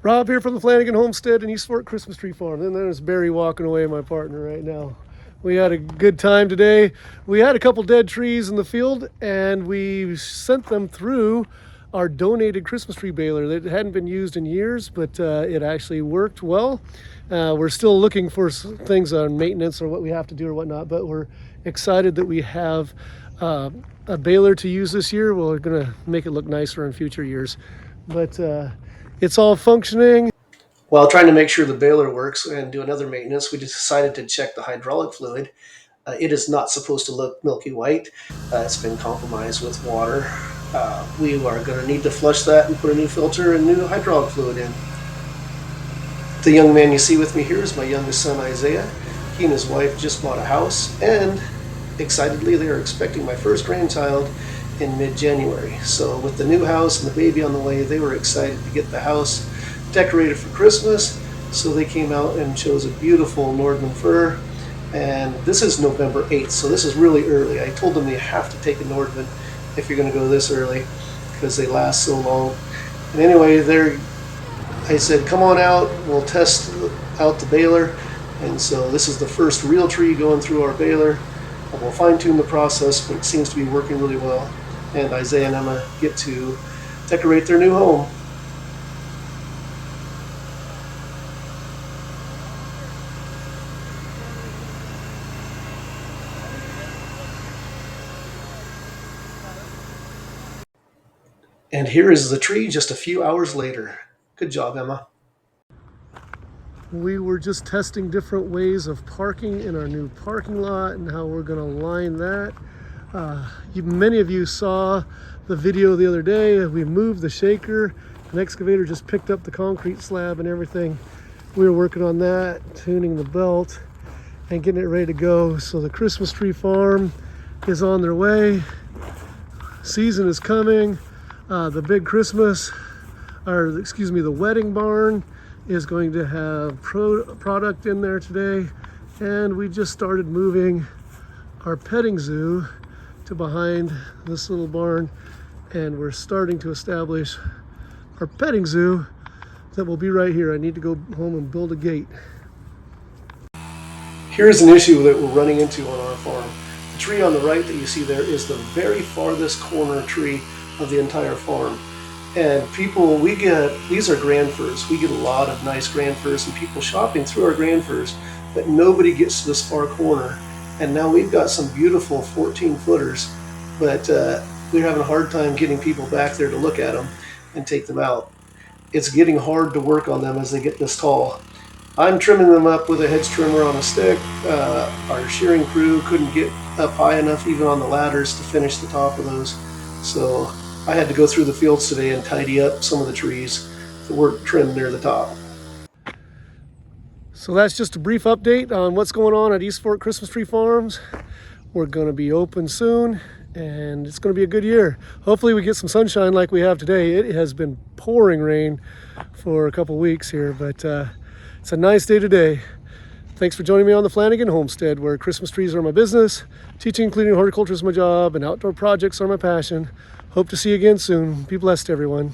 Rob here from the Flanagan Homestead in East Fork Christmas Tree Farm. And there's Barry walking away, my partner, right now. We had a good time today. We had a couple dead trees in the field and we sent them through our donated Christmas tree baler that hadn't been used in years, but it actually worked well. We're still looking for things on maintenance or what we have to do or whatnot, but we're excited that we have a baler to use this year. We're gonna make it look nicer in future years. But it's all functioning. While trying to make sure the baler works and do another maintenance, we just decided to check the hydraulic fluid. It is not supposed to look milky white. It's been compromised with water. We are going to need to flush that and put a new filter and new hydraulic fluid in. The young man you see with me here is my youngest son, Isaiah. He and his wife just bought a house, and excitedly they are expecting my first grandchild in mid-January. So with the new house and the baby on the way, they were excited to get the house decorated for Christmas. So they came out and chose a beautiful Nordman fir. And this is November 8th, so this is really early. I told them you have to take a Nordman if you're going to go this early because they last so long. And anyway, I said, come on out, we'll test out the baler. And so this is the first real tree going through our baler. And we'll fine-tune the process, but it seems to be working really well. And Isaiah and Emma get to decorate their new home. And here is the tree just a few hours later. Good job, Emma. We were just testing different ways of parking in our new parking lot and how we're going to line that. Many of you saw the video the other day. We moved the shaker. An excavator just picked up the concrete slab and everything. We were working on that, tuning the belt and getting it ready to go. So the Christmas tree farm is on their way. Season is coming. The big the wedding barn is going to have product in there today. And we just started moving our petting zoo to behind this little barn. And we're starting to establish our petting zoo that will be right here. I need to go home and build a gate. Here's an issue that we're running into on our farm. The tree on the right that you see there is the very farthest corner tree of the entire farm. And these are grand firs. We get a lot of nice grand firs and people shopping through our grand firs, but nobody gets to this far corner. And now we've got some beautiful 14-footers, but we're having a hard time getting people back there to look at them and take them out. It's getting hard to work on them as they get this tall. I'm trimming them up with a hedge trimmer on a stick. Our shearing crew couldn't get up high enough even on the ladders to finish the top of those. So I had to go through the fields today and tidy up some of the trees that weren't trimmed near the top. So that's just a brief update on what's going on at East Fork Christmas Tree Farms. We're going to be open soon and it's going to be a good year. Hopefully we get some sunshine like we have today. It has been pouring rain for a couple weeks here, but it's a nice day today. Thanks for joining me on the Flanagan Homestead, where Christmas trees are my business, teaching and cleaning horticulture is my job, and outdoor projects are my passion. Hope to see you again soon. Be blessed, everyone.